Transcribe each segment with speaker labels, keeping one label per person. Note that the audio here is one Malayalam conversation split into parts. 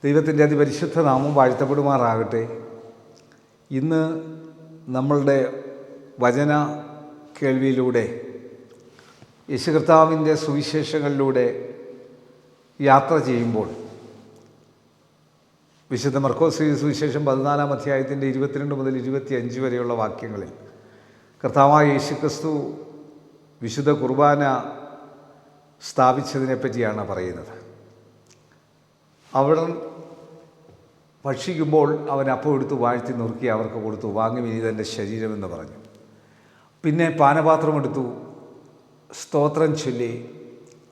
Speaker 1: ദൈവത്തിൻ്റെ അതിപരിശുദ്ധ നാമം വാഴ്ത്തപ്പെടുമാറാകട്ടെ. ഇന്ന് നമ്മളുടെ വചന കേൾവിയിലൂടെ യേശു കർത്താവിൻ്റെ സുവിശേഷങ്ങളിലൂടെ യാത്ര ചെയ്യുമ്പോൾ വിശുദ്ധ മർക്കോസ് സുവിശേഷം 14-ാം അധ്യായത്തിൻ്റെ 22 മുതൽ 25 വരെയുള്ള വാക്യങ്ങളിൽ കർത്താവായ യേശു ക്രിസ്തു വിശുദ്ധ കുർബാന സ്ഥാപിച്ചതിനെപ്പറ്റിയാണ് പറയുന്നത്. അവിടെ ഭക്ഷിക്കുമ്പോൾ അവൻ അപ്പം എടുത്ത് വാഴ്ത്തി നുറുക്കി അവർക്ക് കൊടുത്തു, വാങ്ങും ഇനി ഇതെൻ്റെ ശരീരമെന്ന് പറഞ്ഞു. പിന്നെ പാനപാത്രമെടുത്തു, സ്തോത്രം ചൊല്ലി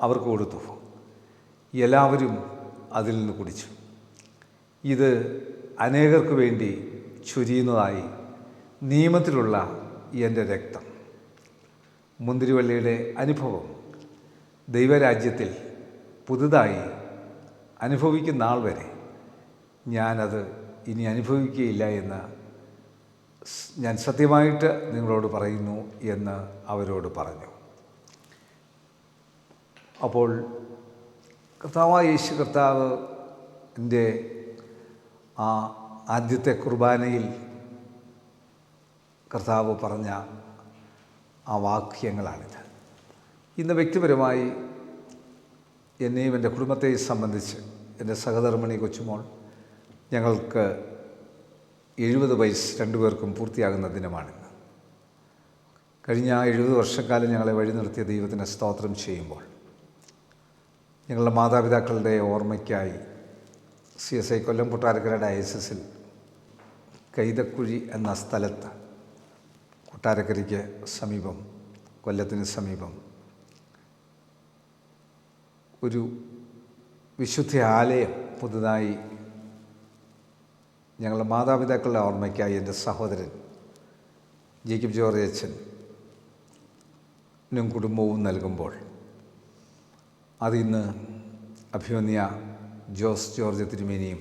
Speaker 1: അവർക്ക് കൊടുത്തു. എല്ലാവരും അതിൽ നിന്ന് കുടിച്ചു. ഇത് അനേകർക്ക് വേണ്ടി ചൊരിയുന്നതായി നിയമത്തിലുള്ള എൻ്റെ രക്തം. മുന്തിരിവള്ളിയുടെ അനുഭവം ദൈവരാജ്യത്തിൽ പുതുതായി അനുഭവിക്കുന്ന നാൾ വരെ ഞാനത് ഇനി അനുഭവിക്കുകയില്ല എന്ന് ഞാൻ സത്യമായിട്ട് നിങ്ങളോട് പറയുന്നു എന്ന് അവരോട് പറഞ്ഞു. അപ്പോൾ കർത്താവായ യേശു കർത്താവിൻ്റെ ആ ആദ്യത്തെ കുർബാനയിൽ കർത്താവ് പറഞ്ഞ ആ വാക്യങ്ങളാണിത്. ഇന്ന് വ്യക്തിപരമായി എന്നെയും എൻ്റെ കുടുംബത്തെയും സംബന്ധിച്ച് എൻ്റെ സഹധർമ്മിണി കൊച്ചുമോൾ ഞങ്ങൾക്ക് 70 വയസ്സ് രണ്ടുപേർക്കും പൂർത്തിയാകുന്ന ദിനമാണിന്ന്. കഴിഞ്ഞ 70 വർഷക്കാലം ഞങ്ങളെ വഴി നിർത്തിയ ദൈവത്തിന് സ്തോത്രം ചെയ്യുമ്പോൾ ഞങ്ങളുടെ മാതാപിതാക്കളുടെ ഓർമ്മയ്ക്കായി CSI കൊല്ലം കൊട്ടാരക്കര ഡയസിസിൽ കൈതക്കുഴി എന്ന സ്ഥലത്ത്, കൊട്ടാരക്കരയ്ക്ക് സമീപം, കൊല്ലത്തിന് സമീപം ഒരു വിശുദ്ധ ആലയം പുതുതായി ഞങ്ങളുടെ മാതാപിതാക്കളുടെ ഓർമ്മയ്ക്കായി എൻ്റെ സഹോദരൻ ജേക്കബ് ജോർജ് അച്ഛനും കുടുംബവും നൽകുമ്പോൾ അതിന്ന് അഭിമന്യ ജോസ് ജോർജ് തിരുമേനിയും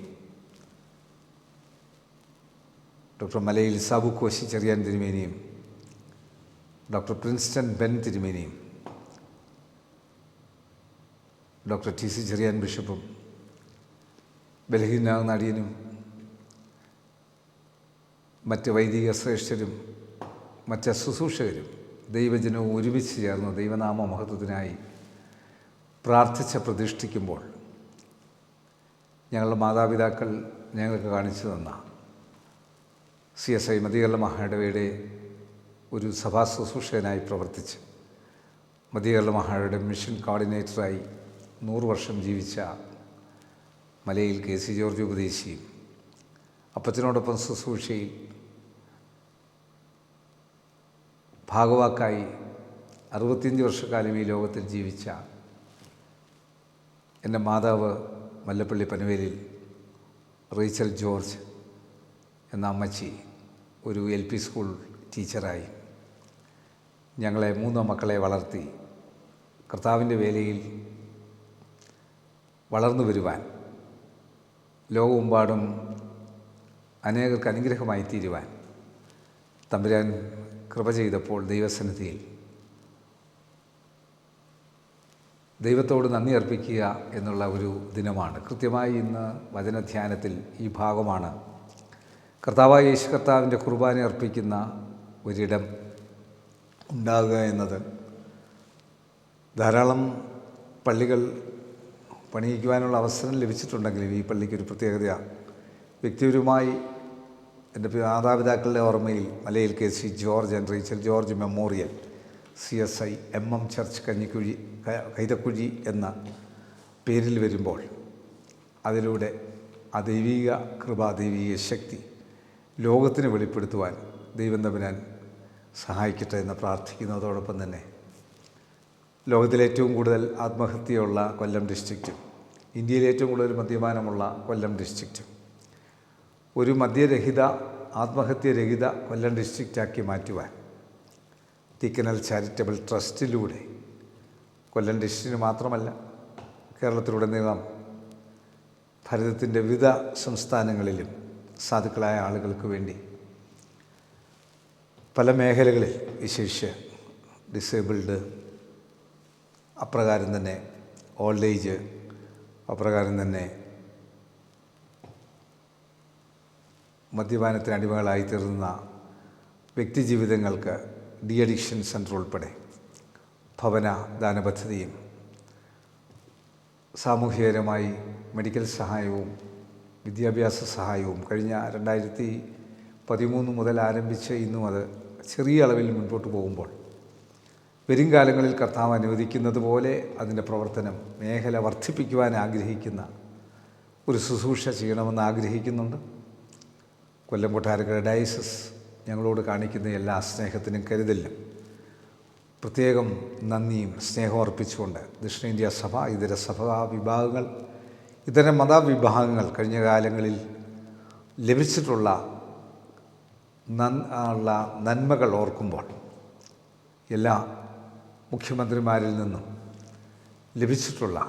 Speaker 1: ഡോക്ടർ മലയിൽ സാബു കോശി ചെറിയാൻ തിരുമേനിയും ഡോക്ടർ പ്രിൻസ്റ്റൺ ബെൻ തിരുമേനിയും ഡോക്ടർ TC ചെറിയാൻ ബിഷപ്പും ബലഹീനാകുന്ന അടിയനും മറ്റ് വൈദിക ശ്രേഷ്ഠരും മറ്റ് ശുശ്രൂഷകരും ദൈവജനവും ഒരുമിച്ച് ചേർന്ന് ദൈവനാമ മഹത്വത്തിനായി പ്രാർത്ഥിച്ച് പ്രതിഷ്ഠിക്കുമ്പോൾ ഞങ്ങളുടെ മാതാപിതാക്കൾ ഞങ്ങൾക്ക് കാണിച്ചു തന്ന CSI മധ്യകേരള മഹായിടവയുടെ ഒരു സഭാ ശുശ്രൂഷകനായി പ്രവർത്തിച്ച് മധ്യകേരള മഹായിടവയുടെ മിഷൻ കോർഡിനേറ്ററായി 100 വർഷം ജീവിച്ച മലയിൽ KC ജോർജ് ഉപദേശിയും അപ്പച്ചനോടൊപ്പം ശുശ്രൂഷയിൽ ഭാഗവാക്കായി 65 വർഷക്കാലം ഈ ലോകത്തിൽ ജീവിച്ച എൻ്റെ മാതാവ് മല്ലപ്പള്ളി പനവേലിൽ റീച്ചൽ ജോർജ് എന്ന അമ്മച്ചി ഒരു LP സ്കൂൾ ടീച്ചറായി ഞങ്ങളെ 3 മക്കളെ വളർത്തി കർത്താവിൻ്റെ വേലയിൽ വളർന്നു വരുവാൻ, ലോകമെമ്പാടും അനേകർക്ക് അനുഗ്രഹമായി തീരുവാൻ തമ്പുരാൻ കൃപ ചെയ്തപ്പോൾ ദൈവസന്നിധിയിൽ ദൈവത്തോട് നന്ദി അർപ്പിക്കുക എന്നുള്ള ഒരു ദിനമാണ്. കൃത്യമായി ഇന്ന് വചനധ്യാനത്തിൽ ഈ ഭാഗമാണ് കർത്താവായ യേശു കർത്താവിൻ്റെ കുർബാന അർപ്പിക്കുന്ന ഒരിടം ഉണ്ടാകുക എന്നത്. ധാരാളം പള്ളികൾ പണിയിക്കുവാനുള്ള അവസരം ലഭിച്ചിട്ടുണ്ടെങ്കിലും ഈ പള്ളിക്കൊരു പ്രത്യേകത, വ്യക്തിപരമായി എൻ്റെ മാതാപിതാക്കളുടെ ഓർമ്മയിൽ മലയിൽ KC George and Rachel George memorial CSI MM church Kanjikuzhi Kaithakuzhi എന്ന പേരിൽ വരുമ്പോൾ അതിലൂടെ ആ ദൈവിക കൃപ, ദൈവിക ശക്തി ലോകത്തിന് വെളിപ്പെടുത്തുവാൻ ദൈവം തമ്പുരാൻ സഹായിക്കട്ടെ എന്ന് പ്രാർത്ഥിക്കുന്നതോടൊപ്പം തന്നെ ലോകത്തിലെ ഏറ്റവും കൂടുതൽ ആത്മഹത്യയുള്ള കൊല്ലം ഡിസ്ട്രിക്റ്റും ഇന്ത്യയിലെ ഏറ്റവും കൂടുതൽ മദ്യപാനമുള്ള കൊല്ലം ഡിസ്ട്രിക്റ്റും ഒരു മദ്യരഹിത, ആത്മഹത്യരഹിത കൊല്ലം ഡിസ്ട്രിക്റ്റാക്കി മാറ്റുവാൻ തിക്കനൽ ചാരിറ്റബിൾ ട്രസ്റ്റിലൂടെ കൊല്ലം ഡിസ്ട്രിക്റ്റിന് മാത്രമല്ല കേരളത്തിലുടനീളം ഭാരതത്തിൻ്റെ വിവിധ സംസ്ഥാനങ്ങളിലും സാധുക്കളായ ആളുകൾക്ക് വേണ്ടി പല മേഖലകളിൽ, വിശേഷിച്ച് ഡിസേബിൾഡ്, അപ്രകാരം തന്നെ ഓൾഡ് ഏജ്, അപ്രകാരം തന്നെ മദ്യപാനത്തിന് അടിമകളായി തീർന്ന വ്യക്തിജീവിതങ്ങൾക്ക് ഡി അഡിക്ഷൻ സെൻ്റർ ഉൾപ്പെടെ ഭവന ദാന പദ്ധതിയും സാമൂഹികപരമായി മെഡിക്കൽ സഹായവും വിദ്യാഭ്യാസ സഹായവും കഴിഞ്ഞ 2013 മുതൽ ആരംഭിച്ച് ഇന്നും അത് ചെറിയ അളവിൽ മുൻപോട്ട് പോകുമ്പോൾ വരും കാലങ്ങളിൽ കർത്താവ് അനുവദിക്കുന്നത് പോലെ അതിൻ്റെ പ്രവർത്തനം മേഖല വർദ്ധിപ്പിക്കുവാൻ ആഗ്രഹിക്കുന്ന ഒരു ശുശ്രൂഷ ചെയ്യണമെന്ന് ആഗ്രഹിക്കുന്നുണ്ട്. കൊല്ലം കൊട്ടാരക്കര ഡയസിസ് ഞങ്ങളോട് കാണിക്കുന്ന എല്ലാ സ്നേഹത്തിനും കരുതലിനും പ്രത്യേകം നന്ദിയും സ്നേഹവും അർപ്പിച്ചുകൊണ്ട് ദക്ഷിണേന്ത്യ സഭ, ഇതര സഭാ വിഭാഗങ്ങൾ, ഇതര മതവിഭാഗങ്ങൾ കഴിഞ്ഞ കാലങ്ങളിൽ ലഭിച്ചിട്ടുള്ള നന്മകൾ ഓർക്കുമ്പോൾ എല്ലാ മുഖ്യമന്ത്രിമാരിൽ നിന്നും ലഭിച്ചിട്ടുള്ള,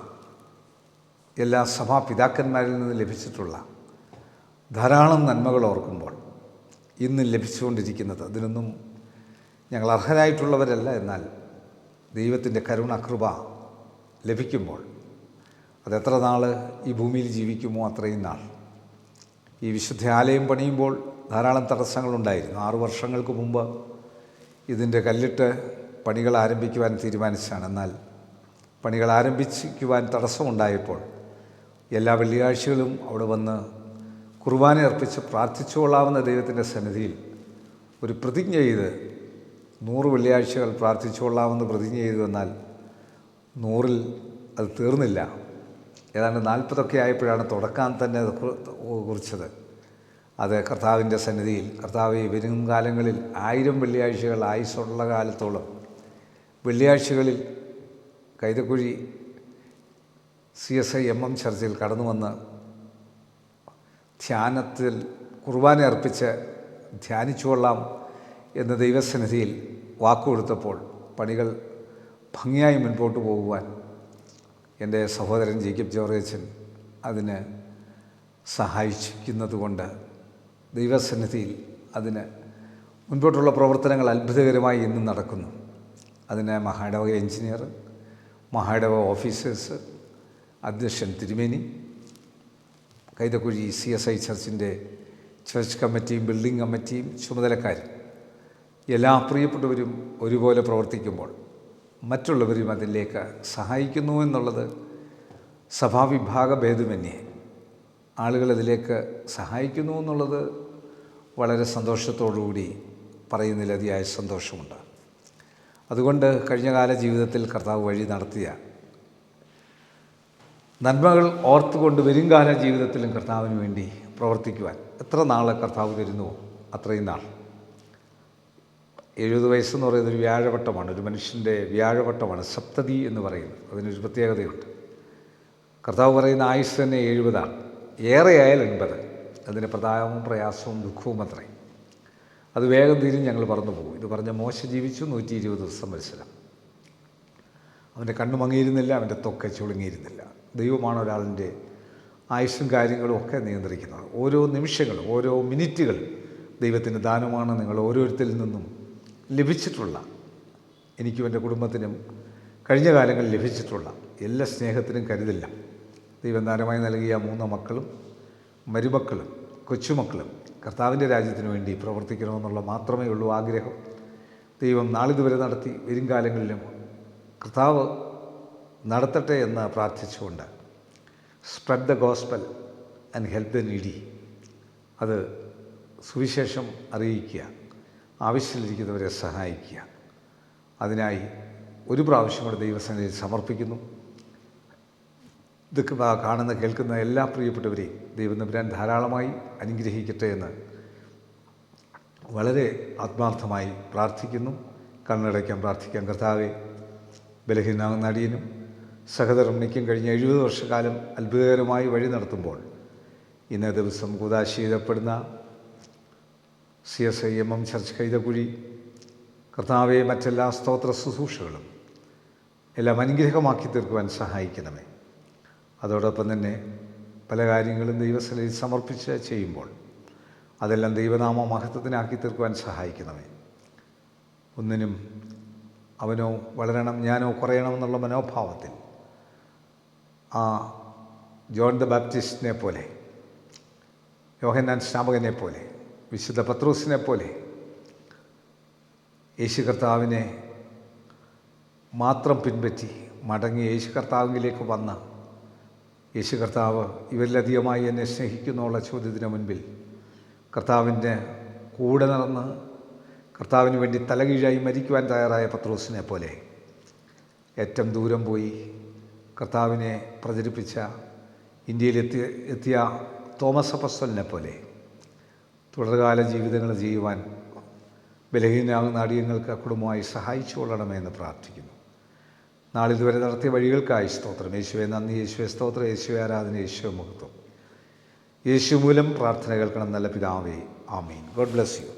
Speaker 1: എല്ലാ സഭാപിതാക്കന്മാരിൽ നിന്നും ലഭിച്ചിട്ടുള്ള ധാരാളം നന്മകൾ ഓർക്കുമ്പോൾ ഇന്ന് ലഭിച്ചുകൊണ്ടിരിക്കുന്നത്, അതിനൊന്നും ഞങ്ങൾ അർഹരായിട്ടുള്ളവരല്ല, എന്നാൽ ദൈവത്തിൻ്റെ കരുണ കൃപ ലഭിക്കുമ്പോൾ അതെത്ര നാൾ ഈ ഭൂമിയിൽ ജീവിക്കുമോ അത്രയും നാൾ. ഈ വിശുദ്ധ ആലയം പണിയുമ്പോൾ ധാരാളം തടസ്സങ്ങളുണ്ടായിരുന്നു. 6 വർഷങ്ങൾക്ക് മുമ്പ് ഇതിൻ്റെ കല്ലിട്ട് പണികൾ ആരംഭിക്കുവാൻ തീരുമാനിച്ചാണ്. എന്നാൽ പണികൾ ആരംഭിക്കുവാൻ തടസ്സമുണ്ടായപ്പോൾ എല്ലാ വെള്ളിയാഴ്ചകളും അവിടെ വന്ന് കുർബാന അർപ്പിച്ച് പ്രാർത്ഥിച്ചുകൊള്ളാവുന്ന ദൈവത്തിൻ്റെ സന്നിധിയിൽ ഒരു പ്രതിജ്ഞ ചെയ്ത് 100 വെള്ളിയാഴ്ചകൾ പ്രാർത്ഥിച്ചുകൊള്ളാമെന്ന് പ്രതിജ്ഞ ചെയ്തു. എന്നാൽ 100-ൽ അത് തീർന്നില്ല. ഏതാണ്ട് 40 ആയപ്പോഴാണ് തുടക്കാൻ തന്നെ കുറിച്ചത്. അത് കർത്താവിൻ്റെ സന്നിധിയിൽ, കർത്താവ് വരും കാലങ്ങളിൽ 1000 വെള്ളിയാഴ്ചകൾ ആയുസ്സുള്ള കാലത്തോളം വെള്ളിയാഴ്ചകളിൽ കൈതക്കുഴി CSI MM ചർച്ചിൽ കടന്നു വന്ന് ധ്യാനത്തിൽ കുർബാന അർപ്പിച്ച് ധ്യാനിച്ചുകൊള്ളാം എന്ന ദൈവസന്നിധിയിൽ വാക്കുകൊടുത്തപ്പോൾ പണികൾ ഭംഗിയായി മുൻപോട്ട് പോകുവാൻ എൻ്റെ സഹോദരൻ ജേക്കബ് ജോർജച്ചൻ അതിന് സഹായിക്കുന്നതുകൊണ്ട് ദൈവസന്നിധിയിൽ അതിന് മുൻപോട്ടുള്ള പ്രവർത്തനങ്ങൾ അത്ഭുതകരമായി ഇന്നും നടക്കുന്നു. അതിന് മഹായിടവക എഞ്ചിനീയർ, മഹായിടവക ഓഫീസേഴ്സ്, അധ്യക്ഷൻ തിരുമേനി, കൈതക്കുഴി CSI ചർച്ചിൻ്റെ ചർച്ച് കമ്മിറ്റിയും ബിൽഡിംഗ് കമ്മിറ്റിയും ചുമതലക്കാരും എല്ലാ പ്രിയപ്പെട്ടവരും ഒരുപോലെ പ്രവർത്തിക്കുമ്പോൾ മറ്റുള്ളവരും അതിലേക്ക് സഹായിക്കുന്നു എന്നുള്ളത് സഭാവിഭാഗ ഭേദമന്യേ ആളുകൾ അതിലേക്ക് സഹായിക്കുന്നു എന്നുള്ളത് വളരെ സന്തോഷത്തോടുകൂടി പറയുന്നതിൽ അതിയായ സന്തോഷമുണ്ട്. അതുകൊണ്ട് കഴിഞ്ഞകാല ജീവിതത്തിൽ കർത്താവ് വഴി നടത്തിയ നന്മകൾ ഓർത്തുകൊണ്ട് വരുംകാല ജീവിതത്തിലും കർത്താവിന് വേണ്ടി പ്രവർത്തിക്കുവാൻ എത്ര നാൾ കർത്താവ് തരുന്നുവോ അത്രയും നാൾ. 70 വയസ്സെന്ന് പറയുന്നത് ഒരു വ്യാഴവട്ടമാണ്, ഒരു മനുഷ്യൻ്റെ വ്യാഴവട്ടമാണ്, സപ്തതി എന്ന് പറയുന്നത്. അതിനൊരു പ്രത്യേകതയുണ്ട്. കർത്താവ് പറയുന്ന ആയുസ് തന്നെ 70, ഏറെയായാൽ 80. അതിന് പ്രതാപവും പ്രയാസവും ദുഃഖവും അത്രേ. അത് വേഗം തീരും, ഞങ്ങൾ പറന്നു പോകും. ഇത് പറഞ്ഞ മോശ ജീവിച്ചു 120 ദിവസം മത്സരം. അവൻ്റെ കണ്ണു മങ്ങിയിരുന്നില്ല, അവൻ്റെ ത്വക്ക് ചുളുങ്ങിയിരുന്നില്ല. ദൈവമാണ് ഒരാളിൻ്റെ ആയുസ്സും കാര്യങ്ങളും ഒക്കെ നിയന്ത്രിക്കുന്നത്. ഓരോ നിമിഷങ്ങളും ഓരോ മിനിറ്റുകളും ദൈവത്തിൻ്റെ ദാനമാണ്. നിങ്ങൾ ഓരോരുത്തരിൽ നിന്നും ലഭിച്ചിട്ടുള്ള, എനിക്കും എൻ്റെ കുടുംബത്തിനും കഴിഞ്ഞ കാലങ്ങളിൽ ലഭിച്ചിട്ടുള്ള എല്ലാ സ്നേഹത്തിനും കരുതില്ല. ദൈവം ദാനമായി നൽകിയ 3 മക്കളും മരുമക്കളും കൊച്ചുമക്കളും കർത്താവിൻ്റെ രാജ്യത്തിന് വേണ്ടി പ്രവർത്തിക്കണമെന്നുള്ള മാത്രമേ ഉള്ളൂ ആഗ്രഹം. ദൈവം നാളിതുവരെ നടത്തി, വരും കാലങ്ങളിലും കർത്താവ് നടത്തട്ടെ എന്ന് പ്രാർത്ഥിച്ചുകൊണ്ട് spread the gospel and help the needy, അത് സുവിശേഷം അറിയിക്കുക, ആവശ്യത്തിലിരിക്കുന്നവരെ സഹായിക്കുക. അതിനായി ഒരു പ്രാവശ്യം കൂടെ ദൈവസന്നിധിയിൽ സമർപ്പിക്കുന്നു. ഇതൊക്കെ കാണുന്ന കേൾക്കുന്ന എല്ലാ പ്രിയപ്പെട്ടവരെയും ദൈവം തമ്പുരാൻ ധാരാളമായി അനുഗ്രഹിക്കട്ടെ എന്ന് വളരെ ആത്മാർത്ഥമായി പ്രാർത്ഥിക്കുന്നു. കണ്ണടയ്ക്കാൻ പ്രാർത്ഥിക്കാം. കർത്താവെ, ബലഹീനാകുന്ന അടിയനും സഹധർമ്മിണിക്കും കഴിഞ്ഞ 70 വർഷക്കാലം അത്ഭുതകരമായി വഴി നടത്തുമ്പോൾ ഇന്നേ ദിവസം കൂദാശ ചെയ്യപ്പെടുന്ന CSI MM ചർച്ച് കൈതക്കുഴി, കർത്താവെ, മറ്റെല്ലാ സ്തോത്ര ശുശ്രൂഷകളും എല്ലാം അനുഗ്രഹമാക്കി തീർക്കുവാൻ സഹായിക്കണമേ. അതോടൊപ്പം തന്നെ പല കാര്യങ്ങളും ദൈവസന്നിധിയിൽ സമർപ്പിച്ച് ചെയ്യുമ്പോൾ അതെല്ലാം ദൈവനാമ മഹത്വത്തിനാക്കി തീർക്കുവാൻ സഹായിക്കണമേ. ഒന്നിനും അവനോ വളരണം ഞാനോ കുറയണമെന്നുള്ള മനോഭാവത്തിൽ ആ ജോൺ ദ ബാപ്റ്റിസ്റ്റിനെ പോലെ യോഹന്നാൻ സ്നാപകനെ പോലെ, വിശുദ്ധ പത്രോസിനെ പോലെ യേശു കർത്താവിനെ മാത്രം പിൻപറ്റി മടങ്ങി യേശു കർത്താവിലേക്ക് വന്ന യേശു കർത്താവ് ഇവരിലധികമായി എന്നെ സ്നേഹിക്കുന്നുള്ള ചോദ്യത്തിന് മുൻപിൽ കർത്താവിൻ്റെ കൂടെ നടന്ന് കർത്താവിന് വേണ്ടി തലകീഴായി മരിക്കുവാൻ തയ്യാറായ പത്രോസിനെ പോലെ ഏറ്റവും ദൂരം പോയി കർത്താവിനെ പ്രചരിപ്പിച്ച ഇന്ത്യയിലെത്തിയ തോമസ് അപ്പസ്തലനെ പോലെ തുടർകാല ജീവിതങ്ങൾ ചെയ്യുവാൻ ബലഹീനാകുന്ന അടിയങ്ങൾക്ക് കുടുംബമായി സഹായിച്ചു കൊള്ളണമേ എന്ന് പ്രാർത്ഥിക്കുന്നു. നാളിതുവരെ നടത്തിയ വഴികൾക്കായി സ്തോത്രം. യേശുവെ നന്ദി, യേശുവെ സ്തോത്രം, യേശുവെ ആരാധന, യേശുവെ മഹത്വം. യേശു മൂലം പ്രാർത്ഥന കേൾക്കണം നല്ല പിതാവേ. ആമീൻ. God bless U.